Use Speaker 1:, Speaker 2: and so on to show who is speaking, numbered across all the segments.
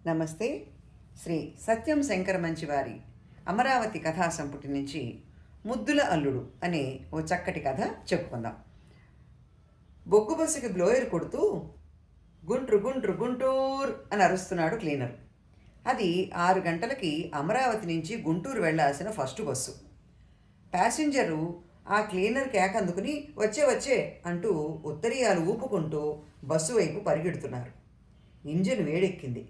Speaker 1: నమస్తే. శ్రీ సత్యం శంకర మంచివారి అమరావతి కథా సంపుటి నుంచి ముద్దుల అల్లుడు అనే ఓ చక్కటి కథ చెప్పుకుందాం. బొగ్గు బస్సుకి బ్లోయర్ కొడుతూ గుంట్రు గుంట్రు గుంటూరు అని అరుస్తున్నాడు క్లీనర్. అది 6 గంటలకి అమరావతి నుంచి గుంటూరు వెళ్లాల్సిన ఫస్ట్ బస్సు. ప్యాసింజరు ఆ క్లీనర్ కేకందుకుని వచ్చే వచ్చే అంటూ ఉత్తరీయాలు ఊపుకుంటూ బస్సు వైపు పరిగెడుతున్నారు. ఇంజిన్ వేడెక్కింది.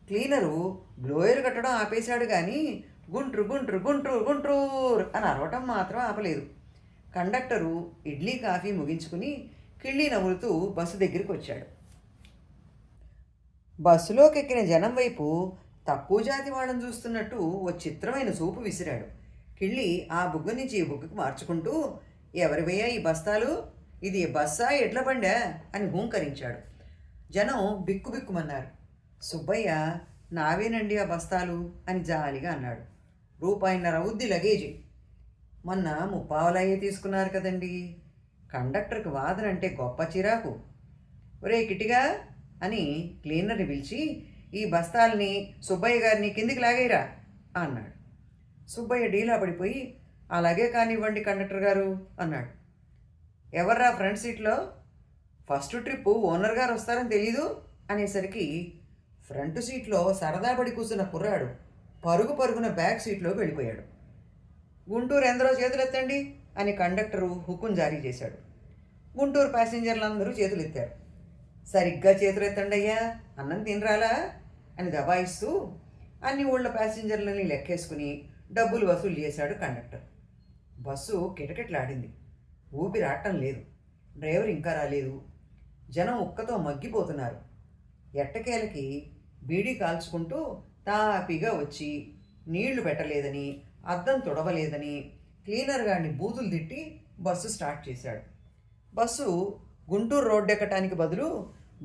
Speaker 1: క్లీనరు బ్లోయర్ కట్టడం ఆపేశాడు కానీ గుంట్రు గుంట్రు గుంట్రు గుంట్రూర్ అని అరవటం మాత్రం ఆపలేదు. కండక్టరు ఇడ్లీ కాఫీ ముగించుకుని కిళ్ళీ నవ్వులుతూ బస్సు దగ్గరికి వచ్చాడు. బస్సులోకి ఎక్కిన జనం వైపు తక్కువ జాతి వాళ్ళని చూస్తున్నట్టు ఓ చిత్రమైన చూపు విసిరాడు. కిళ్ళి ఆ బుగ్గ నుంచి ఈ బుగ్గకు మార్చుకుంటూ, ఎవరివయ్యా ఈ బస్తాలు? ఇది బస్సా ఎడ్ల బండా అని హూంకరించాడు. జనం బిక్కుబిక్కుమన్నారు. సుబ్బయ్య, నావేనండి ఆ బస్తాలు అని జాలిగా అన్నాడు. రూపాయిన్నర అవుద్ది లగేజీ. మొన్న ముప్పావలాయే తీసుకున్నారు కదండి. కండక్టర్కి వాదన అంటే గొప్ప చిరాకు. ఒరే కిటిగా అని క్లీనర్ని పిలిచి, ఈ బస్తాల్ని సుబ్బయ్య గారిని కిందికి లాగేరా అన్నాడు. సుబ్బయ్య డీలా పడిపోయి, అలాగే కానివ్వండి కండక్టర్ గారు అన్నాడు. ఎవర్రా ఫ్రంట్ సీట్లో? ఫస్ట్ ట్రిప్పు ఓనర్ గారు వస్తారని తెలీదు అనేసరికి ఫ్రంట్ సీట్లో సరదా పడి కూర్చున్న కుర్రాడు పరుగు పరుగున బ్యాక్ సీట్లోకి వెళ్ళిపోయాడు. గుంటూరు ఎందరో చేతులెత్తండి అని కండక్టరు హుకుం జారీ చేశాడు. గుంటూరు ప్యాసింజర్లందరూ చేతులెత్తారు. సరిగ్గా చేతులెత్తండి అయ్యా, అన్నం తినరాలా అని దబాయిస్తూ అన్ని ఊళ్ళ ప్యాసింజర్లని లెక్కేసుకుని డబ్బులు వసూలు చేశాడు కండక్టర్. బస్సు కిటకిటలాడింది. ఊపిరాటం లేదు. డ్రైవర్ ఇంకా రాలేదు. జనం ఉక్కతో మగ్గిపోతున్నారు. ఎట్టకేలకి బీడీ కాల్చుకుంటూ తాపిగా వచ్చి నీళ్లు పెట్టలేదని, అద్దం తుడవలేదని క్లీనర్ గారిని బూతులు తిట్టి బస్సు స్టార్ట్ చేశాడు. బస్సు గుంటూరు రోడ్డు ఎక్కటానికి బదులు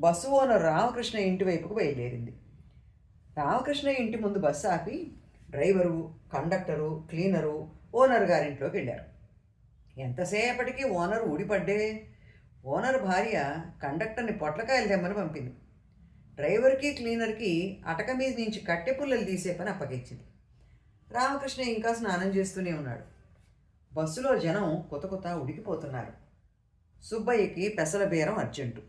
Speaker 1: బస్సు ఓనర్ రామకృష్ణ ఇంటి వైపుకు బయలుదేరింది. రామకృష్ణ ఇంటి ముందు బస్సు ఆపి డ్రైవరు, కండక్టరు, క్లీనరు ఓనర్ గారింట్లోకి వెళ్ళారు. ఎంతసేపటికి ఓనర్ ఊడిపడ్డే. ఓనర్ భార్య కండక్టర్ని పొట్లకాయలు తెమ్మని పంపింది. డ్రైవర్కి, క్లీనర్కి అటక మీద నుంచి కట్టె పుల్లలు తీసే పని అప్పగించింది. రామకృష్ణ ఇంకా స్నానం చేస్తూనే ఉన్నాడు. బస్సులో జనం కొత్త ఉడికిపోతున్నారు. సుబ్బయ్యకి పెసల బేరం అర్జెంటు.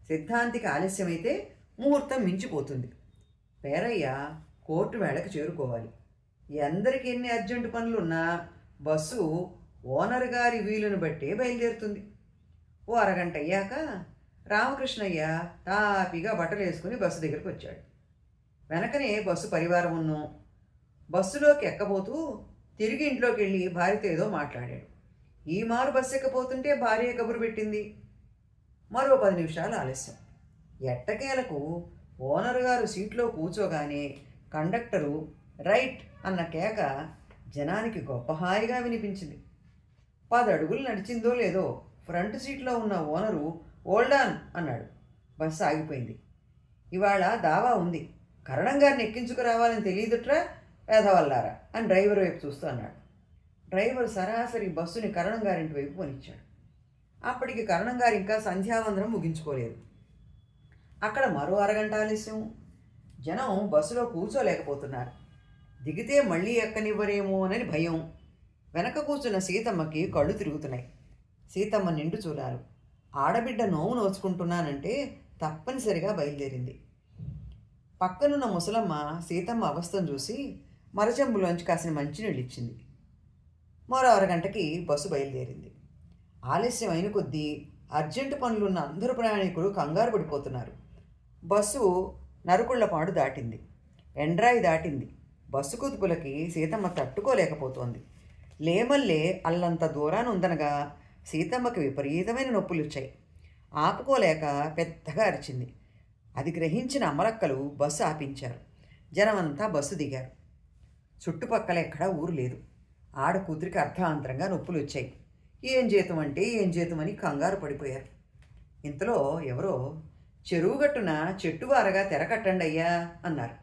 Speaker 1: సిద్ధాంతికి ఆలస్యమైతే ముహూర్తం మించిపోతుంది. పేరయ్య కోర్టు వేళకు చేరుకోవాలి. ఎందరికి ఎన్ని అర్జెంటు పనులున్నా బస్సు ఓనర్ గారి వీలును బట్టే బయలుదేరుతుంది. ఓ అరగంట అయ్యాక రామకృష్ణయ్య తాపిగా బట్టలు వేసుకుని బస్సు దగ్గరికి వచ్చాడు. వెనకనే బస్సు పరివారం ఉన్నాం. బస్సులోకి ఎక్కబోతూ తిరిగి ఇంట్లోకి వెళ్ళి భార్యతో ఏదో మాట్లాడాడు. ఈ మారు బస్సు ఎక్కపోతుంటే భార్య కబురు పెట్టింది. మరో 10 నిమిషాలు ఆలస్యం. ఎట్టకేలకు ఓనర్ గారు సీట్లో కూర్చోగానే కండక్టరు రైట్ అన్న కేక జనానికి గొప్ప హాయిగా వినిపించింది. 10 అడుగులు నడిచిందో లేదో ఫ్రంట్ సీట్లో ఉన్న ఓనరు ఓల్డాన్ అన్నాడు. బస్సు ఆగిపోయింది. ఇవాళ దావా ఉంది, కరణం గారిని ఎక్కించుకురావాలని తెలియదుట్రా వేధవల్లారా అని డ్రైవర్ వైపు చూస్తూ అన్నాడు. డ్రైవర్ సరాసరి బస్సుని కరణం గారింటి వైపు కొనిచ్చాడు. అప్పటికి కరణం గారు ఇంకా సంధ్యావందనం ముగించుకోలేదు. అక్కడ మరో అరగంట ఆలస్యం. జనం బస్సులో కూర్చోలేకపోతున్నారు. దిగితే మళ్ళీ ఎక్కనివ్వరేమోనని భయం. వెనక కూర్చున్న సీతమ్మకి కళ్ళు తిరుగుతున్నాయి. సీతమ్మ నిండు చూడాలు. ఆడబిడ్డ నోవు నోచుకుంటున్నానంటే తప్పనిసరిగా బయలుదేరింది. పక్కనున్న ముసలమ్మ సీతమ్మ అవస్థను చూసి మరచెంబులోంచి కాసిన మంచినీళ్ళు ఇచ్చింది. మరో అరగంటకి బస్సు బయలుదేరింది. ఆలస్యం అయిన కొద్దీ అర్జెంటు పనులున్న అందరు ప్రయాణికులు కంగారు పడిపోతున్నారు. బస్సు నరుకుళ్లపాడు దాటింది. ఎండ్రాయి దాటింది. బస్సు కుదుపులకి సీతమ్మ తట్టుకోలేకపోతోంది. లేమల్లే అల్లంత దూరాన ఉందనగా సీతమ్మకి విపరీతమైన నొప్పులు వచ్చాయి. ఆపుకోలేక పెద్దగా అరిచింది. అది గ్రహించిన అమరక్కలు బస్సు ఆపించారు. జనమంతా బస్సు దిగారు. చుట్టుపక్కల ఎక్కడా ఊరు లేదు. ఆడ కూతురికి అర్ధాంతరంగా నొప్పులు వచ్చాయి. ఏం చేతమని కంగారు పడిపోయారు. ఇంతలో ఎవరో చెరువుగట్టున చెట్టువారగా తెర కట్టండి అయ్యా అన్నారు.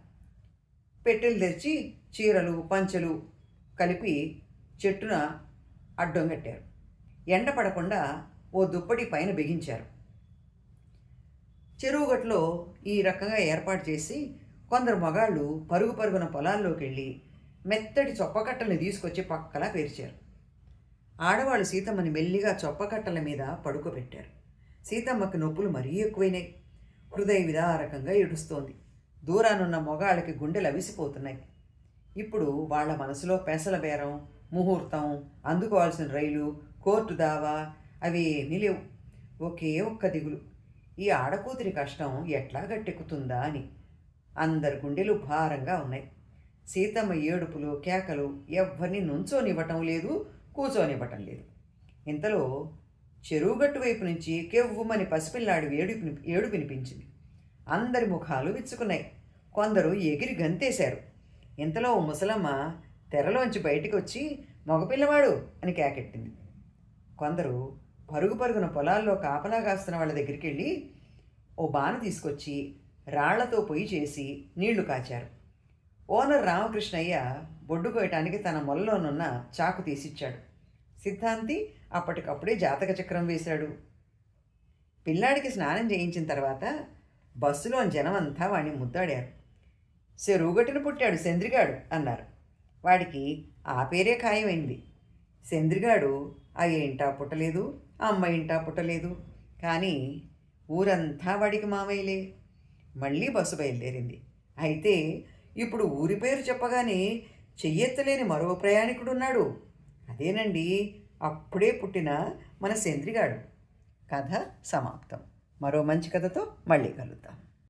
Speaker 1: పెట్టెలు తెరిచి చీరలు, పంచెలు కలిపి చెట్టున అడ్డం కట్టారు. ఎండ పడకుండా ఓ దుప్పటి పైన బిగించారు. చెరువుగట్లో ఈ రకంగా ఏర్పాటు చేసి కొందరు మగాళ్ళు పరుగు పరుగున పొలాల్లోకి వెళ్ళి మెత్తటి చొప్పకట్టల్ని తీసుకొచ్చి పక్కలా పేర్చారు. ఆడవాళ్ళు సీతమ్మని మెల్లిగా చొప్పకట్టల మీద పడుకోబెట్టారు. సీతమ్మకి నొప్పులు మరీ ఎక్కువైనాయి. హృదయ విదారకంగా ఏడుస్తోంది. దూరానున్న మొగాళ్ళకి గుండెలు అవిసిపోతున్నాయి. ఇప్పుడు వాళ్ళ మనసులో పెసల బేరం, ముహూర్తం, అందుకోవాల్సిన రైలు, కోర్టు దావా అవి ఏమీ లేవు. ఒకే ఒక్క దిగులు, ఈ ఆడకూతురి కష్టం ఎట్లా గట్టెక్కుతుందా అని. అందరి గుండెలు భారంగా ఉన్నాయి. సీతమ్మ ఏడుపులు, కేకలు ఎవ్వరిని నుంచోనివ్వటం లేదు, కూర్చోనివ్వటం లేదు. ఇంతలో చెరువుగట్టు వైపు నుంచి కెవ్వుమని పసిపిల్లాడి ఏడు వినిపించింది. అందరి ముఖాలు విచ్చుకున్నాయి. కొందరు ఎగిరి గంతేశారు. ఇంతలో ఓ ముసలమ్మ తెరలోంచి బయటికి వచ్చి మగపిల్లవాడు అని కేకెట్టింది. కొందరు పరుగు పరుగున పొలాల్లో కాపలా కాస్తున్న వాళ్ళ దగ్గరికి వెళ్ళి ఓ బాన తీసుకొచ్చి రాళ్లతో పొయ్యి చేసి నీళ్లు కాచారు. ఓనర్ రామకృష్ణయ్య బొడ్డు కోయటానికి తన మొలలోనున్న చాకు తీసిచ్చాడు. సిద్ధాంతి అప్పటికప్పుడే జాతక చక్రం వేశాడు. పిల్లాడికి స్నానం చేయించిన తర్వాత బస్సులో జనమంతా వాడిని ముద్దాడారు. చెరువుగట్టున పుట్టాడు చంద్రిగాడు అన్నారు. వాడికి ఆ పేరే ఖాయమైంది. చంద్రిగాడు అయ్య ఇంటా పుట్టలేదు, అమ్మ ఇంటా పుట్టలేదు. కానీ ఊరంతా వాడికి మామయ్యలే. మళ్ళీ బస్సు బయలుదేరింది. అయితే ఇప్పుడు ఊరి పేరు చెప్పగానే చెయ్యెత్తలేని మరో ప్రయాణికుడున్నాడు. అదేనండి అప్పుడే పుట్టిన మన చంద్రిగాడు. కథ సమాప్తం. మరో మంచి కథతో మళ్ళీ కలుద్దాం.